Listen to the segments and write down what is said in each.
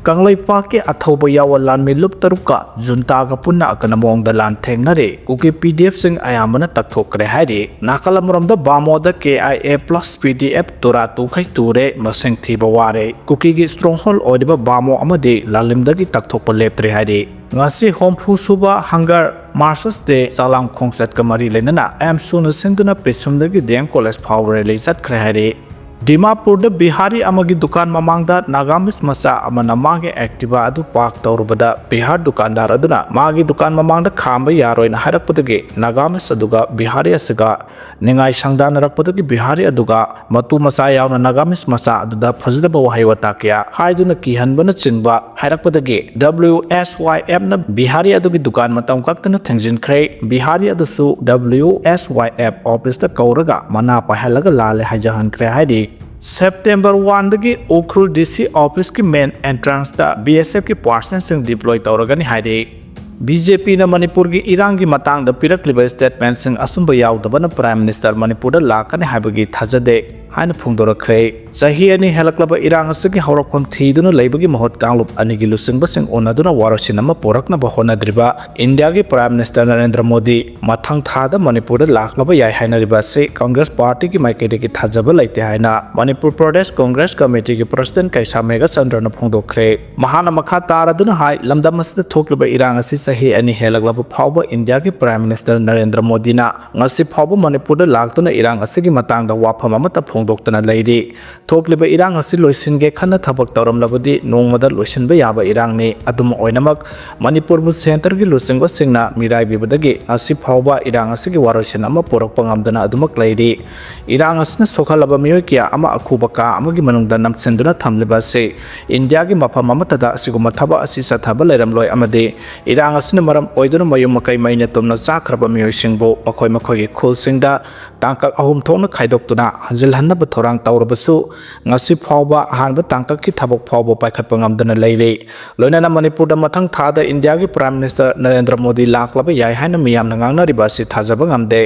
Kanglaipa ke Athouba yawa lan mi lup taruka junta ka punna akana mong da lan thengnare Kuki PDF sing ayamana takthokre haidi nakalamramda bamoda KIA plus PDF tura tukhai ture maseng thiba ware Kuki gi stronghold odiba bamo amade lalimdagi takthokpa leptre haidi ngasi hompu suba hangar Marshals de salam khongchat kamari lenana am suna singduna pesumdagi deng college power release khre haidi Dimapur da Bihari amagi dukan mamangda Nagamis masa amana magi activa adu park taurubada Bihar dukandar aduna magi dukan mamangda khamba yaroi na harakpudagi Nagamis aduga Bihari asiga ningai sangdan harakpudagi Bihari aduga matu masa yauna Nagamis masa aduda phajidaba wahaiwa takya haiduna kihanbana chingba harakpudagi WSYF na Bihari adugi dukan matam kaktana thengjinkhre Bihari adusu WSYF office da kauraga mana pahalaga lale hajahankhre haidi September 1 dagi Ukrul DC office ki main entrance da BSF ki persons sing deploy tauragani haide BJP na Manipur gi irang gi matang da pirakliba statement sing asumba yaudabana Prime Minister Manipur da lakani haibagi thajade haina phungdorakre sahi ani helaklaba irang asagi hawrakhon thiduna leibagi mahot kanglup ani gi lusingba sing onaduna warosinama porakna ba honadriba India gi Prime Minister Narendra Modi mathang thada Manipur da laklaba yai haina riba se Congress Party gi maikede gi thajaba laite haina Manipur Pradesh Congress Committee gi President Kaisa Mega Chandrana phungdokre mahana makha taraduna hai lamdam asida thokliba irang asi sahi ani helaklaba phawba India gi Prime Minister Narendra Modi na ngasi phawba Manipur da laktuna irang asigi matang da wafam amata Doktana Lady, Tokliba Irang asi loisinge khana thabak tawram labadi nongmada loisinba yaba irang ni adum oinamak Manipur bu center gi losingba singna mirai bibadagi asi phawba irang asi gi warosin ama porak pangamdana adumak lady irang asna sokhalaba mioi kya ama akhubaka ama gi manungda namsenduna thamliba se India gi mapam amatada asiguma thaba asi sathaba leram loi amade irang asna maram oiduna mayum makai maina tomna chakraba mioi singbo makhoi makhoi gi khul singda tangkak ahum thongna khaidoktuna hanjil hanna thorang taurabasu ngasi phawba hanba tangkak ki thabok phawba paikhatpa ngamdana leire loinana Manipur da mathang thada India gi Prime Minister Narendra Modi laklaba yai haina miyamna ngangna ribasi thajaba ngamde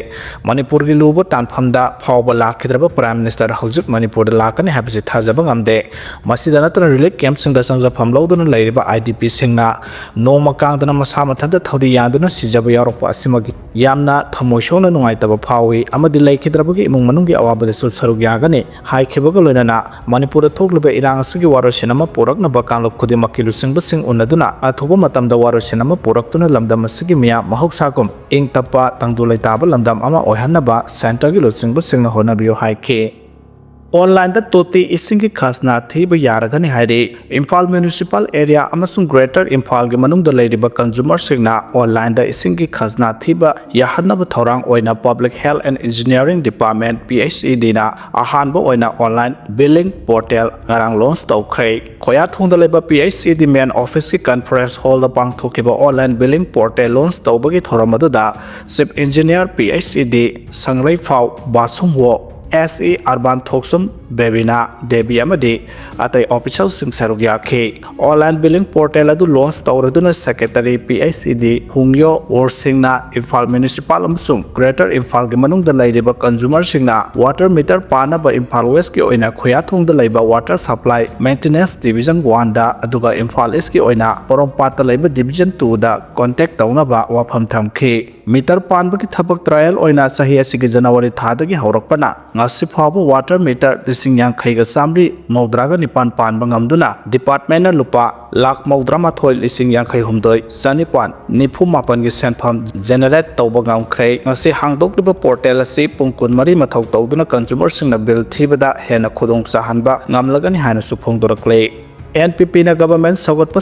Manipur gi lubo tanphamda phawba lakhidraba Prime Minister hojik Manipur da lakani habisi thajaba ngamde masida natana relief camp singda sangja phamloduna leiriba IDP singna noma kangdana masa mathanda thodi yanduna sijaba yaroppa asimagi yamna thamoishona nungaitaba phawi amadi laikhidrabagi imung manunggi awabada sul sarug yagani hai khibaga loinana Manipur thokliba irang asigi warosinama porakna bakanglop khudimakki lusingba sing unaduna athuba matamda warosinama poraktuna lamdam asigi miya mahoksagum ing tapa tangdulai taba lamdam ama oihannaba center gi lusingba singna honabiyo haike Online da toti isingi khasna thiba yaragani haide Imphal Municipal Area amasung Greater Imphal gi manung da leiriba consumer singna online da isingi khasna thiba yahanaba thorang oina Public Health and Engineering Department PHED na ahanba oina online billing portal ngarang launch tawkhre khoya thungda leba PHED main office ki conference hall da pangthokiba online billing portal launch tawbagi thoramadu da Chief Engineer PHED sanglai phau basungwo SE Urban Thoksum Bebina Debi Amadi Atai official sing sarugya ke online billing portal adu launch tawraduna secretary PICD Hungyo or singna Imphal Municipal amsung Greater Imphal gi manung da laiba consumer singna water meter pana ba Imphal West ki oina khoyathung da laiba water supply maintenance division 1 da aduga Imphal East ki oina Porompat da laiba division 2 da contact tawna ba wafam thamke meter pan ba ki thabak trial oina sahi asigi January thada gi haurakpana ngasi phawba water meter lising yang khaiga samri maudraga nipan pan bangamduna department na lupa lakh maudrama thoi lising yang khai humdoi sanipan nifu mapan gi senpham generate tawba ngamkhre ngasi hangdok liba portal asi pungkun mari mathau tawduna consumer singna bill thibada hena khudong sahanba ngamlagani hana suphong dorakle NPP na government sagatpa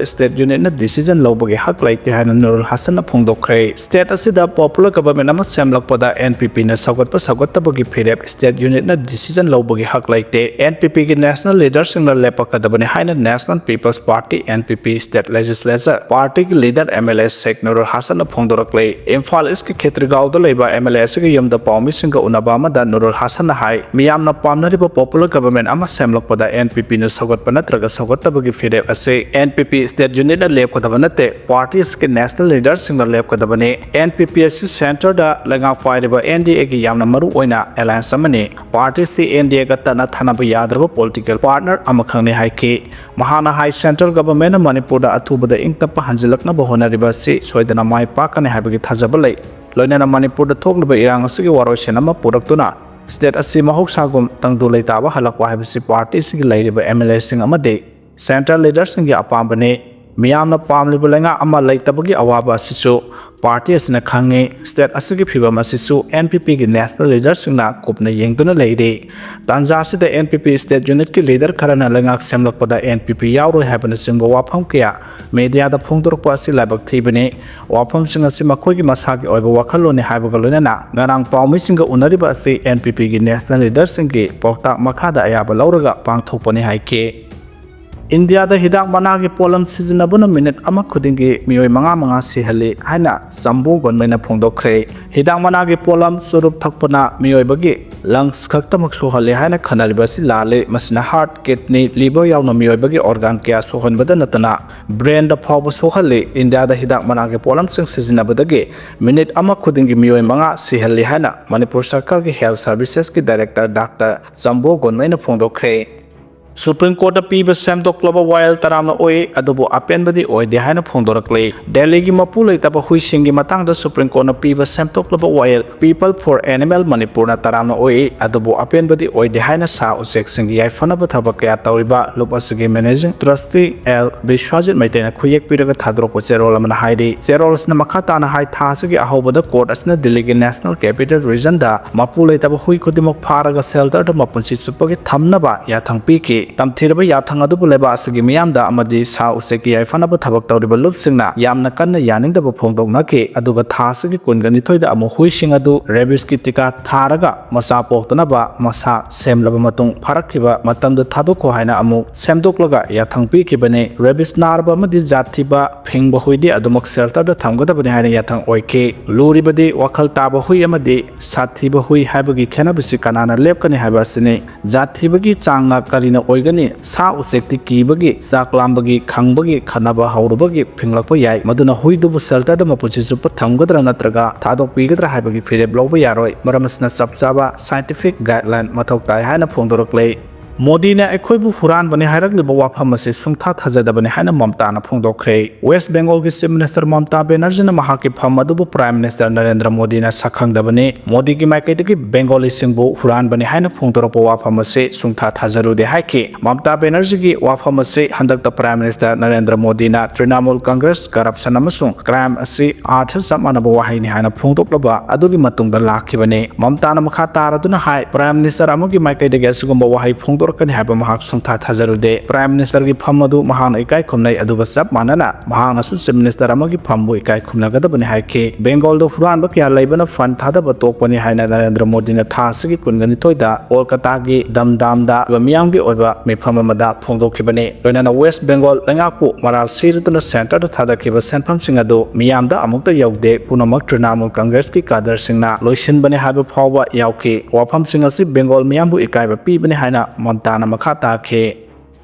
state unit na decision lobagi hak laite hana Nurul Hasan na phongdokre state asida popular government ama semlakpada NPP na sagatpa bagi phirep state unit na decision lobagi hak laite NPP gi national leader sing na lepakadabani haina National People's Party NPP state legislature party gi leader MLA Sheikh Nurul Hasan na phongdorakle Imphal East ki Khetrigaon da leiba MLA sing yamda pawmi singa unabama da Nurul Hasan na hai miyam na pamnariba popular government ama semlakpada NPP na sagatpa natraga सौगत्तबगी फिरेप असे NPP state unit लेपकदब नते parties के national leader सिंग लेपकदबने NPP असि centre दा लगा फाइरब NDA की यामना मरु ओइना Allianz अमने party सी NDA का तना थानब यादरब political partner अमखंगने हाइके महाना high central government Manipur दा अथुबदा इंगतप हंजिलकनब होनरिब से सोयदना माय पाकने हाइबगी थाजब लै लोइना मणिपुर दा थोकलब इरांग असि वारोइसन अमा पुरक्तुना स्टेट असि महौसागुम तंगदु लैताब हलकवा हाइबसि पार्टी सिंग लैरिब MLA सिंग अमदे सेंट्रल लीडर सिंग अपांबने मियामना पामलिब लैंगा अमा लैतबगी अवाबा असिसु पार्टी असना खंगे स्टेट असुगी फिबम असिसु NPP की नेशनल लीडर सिंगना कुपना येंगदुना लैरे तांजासिदा NPP स्टेट यूनिट की लीडर खरना लंगाक सेमलकपदा NPP यावरो हैबन सिंगबो वाफम किया मीडियादा फोंदोरकप असि लाइबक थीबने वाफम सिंग असि मखोगी मसागी ओइबो वखलोने हाइबग लोइना ngarang पाउमी सिंग उनरिबा असि NPP की नेशनल लीडर सिंगी पौता मखादा अयाबा लौरगा पांगथोकपने हाइके इंडिया दा हिदाक मना के पोलम सिजनबुना मिनट अमा खुदिंगी मियोय मंगा सिहले हाइना संबु गनमेना फोंदोखरे हिदाक मना के पोलम स्वरूप थकपना मियोय बगी लंग्स खक्तमक सोहले हाइना खनालिबसि लाले मसना हार्ट किडनी लिवर यावना मियोय बगी ऑर्गन क्या सोहनबदा नतना ब्रेन दा फाव सोहले इंडिया दा हिदाक मना के पोलम सिंग सिजनबदगे मिनट अमा खुदिंगी मियोय मंगा सिहले हाइना मणिपुर सरकार के हेल्थ सर्विसेज के डायरेक्टर डॉक्टर संबु गनमेना फोंदोखरे सुप्रीम कोर्ट पीब सेमदोक्लब वायल तरामना ओए अदुबो अपेनबदी ओइदे हाइना फोंदोरक्ले दिल्ली की मपु लेतब हुइसिंगी मतंगदा सुप्रीम कोर्ट पीब सेमदोक्लब वायल पीपल फॉर एनिमल मणिपुर ना तरामना ओए अदुबो अपेनबदी ओइदे हाइना सा उसेक सिंगी याइफनब थबक कया तौरिबा लुपसगी मैनेजिंग ट्रस्टी एल विश्वजित मैतेना खुयेक पिरगा थादरोप चेरोल अमना हाइदे चेरोल्सना मखा ताना हाइ थासगी अहोबदा कोर्ट असना दिल्ली की नेशनल कैपिटल रीजन दा मपु लेतब हुइ खुदिमक फारगा सेल्टर दा मपुंसी सुपगी थमनबा याथंग पीके तमथिरब याथंग अदुबु लेबा असगी मियामदा अमदी सा उसेकी याइफनब थबक तौरिबा लुपसिंगना यामना कन्ना यानिंगदब फोंदोकनाके अदुगा थासगी कुनगनिथोइदा अमु हुइसिंग अदु रेबिस की टिका थारगा मसा पोक्तनबा मसा सेमलब मतुंग फरक्खिबा मतमदा थादोखो हाइना अमु सेमदोकलगा याथंग पीखिबने रेबिस नारबा अमदी जाथिबा फिंगबा हुइदि अदुमक सेल्टरदा थमगदबने हाइना याथंग ओइके लुरिबदि वखल ताबा हुइ अमदी साथिबा हुइ हाइबगी खेनबसि कनाना लेपकनि हाइबासिने जाथिबगी चांगना करिना ओइगनि सा उसेक्ति कीबगी चाकलामबगी खंगबगी खनबा हौरबगी फिंगलकपा याय मदुना हुइदुबु सेल्टरदा मपुचि सुप थमगदरा नत्रगा थादोकपीगदरा हाइबगी फिरेब लौबा यारोय मरमसना चपचाबा साइंटिफिक गाइडलाइन मथौ ताय हाइना फोंदोरक्ले मोदी ने अखोइबु हुरान बने हाइरकलिबा वाफम असे सुंथा थाजदबने हाइना ममताना फोंदोखरे वेस्ट बेंगल के chief minister Mamata Banerjee Mahake फम अदुबु prime minister Narendra Modi ने सखंगदबने मोदी की माइकैदगी बेंगली सिंगबु हुरान बने हाइना फोंदोरप वाफम असे सुंथा थाजरुदे हाइके ममता बनर्जी की वाफम असे हंदकता प्राइम मिनिस्टर नरेंद्र मोदी ना तृणमूल कांग्रेस करप्शन अमसुंग क्राइम असे आठ समनब वाहिनी हाइना फोंदोकलबा अदुगी मतुंगदा लाखिबने ममताना मखा तारदुना हाइ प्राइम मिनिस्टर अमगी माइकैदगी असुगुंबा वाहि फोंदोरकनि हाइबा महाक सुंथा थाजरुदे प्राइम मिनिस्टर की फम अदु महान इकाय खुमनै अदुबा सब मानना महान असु चीफ मिनिस्टर अमगी फमबु इकाय खुमनगदबनि हाइके बेंगल दो फुरानबा क्या लैबना फन थादब तोकपनि हाइना नरेंद्र मोदी ने थासगी कुनगनि तोइदा कोलकाता की दमदामदा मियांगी ओइबा मिफम अमदा फोंदोखिबने लोइनाना वेस्ट बेंगल लंगापु मराल सिरतुना सेंटर थादखिबा सेंफम सिंग अदु मियामदा अमुक्ता यौदे पुनमक तृणमूल कांग्रेस की कादर सिंगना लोइसिनबने हाइबा फावबा याउके वाफम सिंग असि बेंगल मियांबु इकायबा पीबने हाइना ममताना मखा ताखे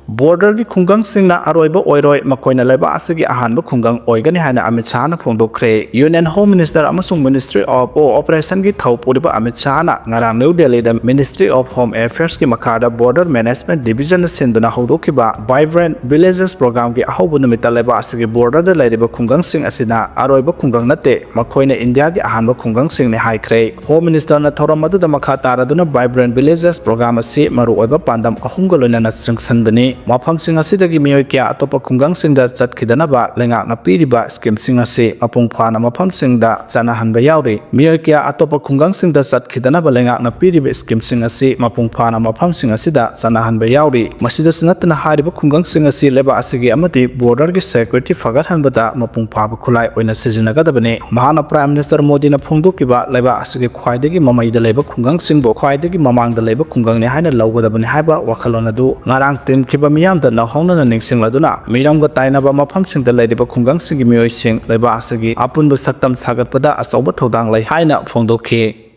border की खुंगंग सिंगना अरोइबा ओइरोय मखोइना लेबा असगी अहानबा खुंगंग ओइगनि हाइना अमित शाह ना फोंदोखरे यूनियन होम मिनिस्टर अमसुंग मिनिस्ट्री ऑफ ऑपरेशन की थौपुरिबा अमित शाह ना ngarang न्यू दिल्ली दा मिनिस्ट्री ऑफ होम अफेयर्स की मखादा बॉर्डर मैनेजमेंट डिवीजन सिंदुना हौदोखिबा वाइब्रेंट विलेजेस प्रोग्राम की अहोबु नमिता लेबा असगी बॉर्डर दा लैरिबा खुंगंग सिंग असिना अरोइबा खुंगंग नते मखोइना इंडिया की अहानबा खुंगंग सिंग ने हाइख्रे होम मिनिस्टर ना थौरम मदुदा मखा तारादुना वाइब्रेंट विलेजेस प्रोग्राम असि मरु ओइबा पांदम अहुंग लोइना संसंदनी मफम सिंग असिदगी मियोय क्या अतोप खुंगंग सिंगदा चटखिदनबा लेंगाकना पीरिबा स्कीम सिंग असे मपुंग फाना मफम सिंगदा चनाहनबा यावरि मियोय क्या अतोप खुंगंग सिंगदा चटखिदनबा लेंगाकना पीरिबा स्कीम सिंग असे मपुंग फाना मफम सिंग असिदा चनाहनबा यावरि मसिदा सनतना हारिबा खुंगंग सिंग असे लेबा असगी अमति बॉर्डर की सिक्योरिटी फगतहनबदा मपुंग फाबा खुलाय ओइना सिजनगदबने महाना प्राइम मिनिस्टर मोदी ना फोंदोकिबा लेबा असगी ख्वाइदगी ममैदा लेबा खुंगंग सिंगबो ख्वाइदगी ममांगदा लेबा खुंगंग ने हाइना लौगदबने हाइबा वखलोन अदु ngarang timkhiba miyamda nahongna ningsingladuna miramga tainaba mafamsingda laidiba khungangsigi miyoising laiba asagi apunba saktam sagatpada achauba thodang lai haina phongdokhi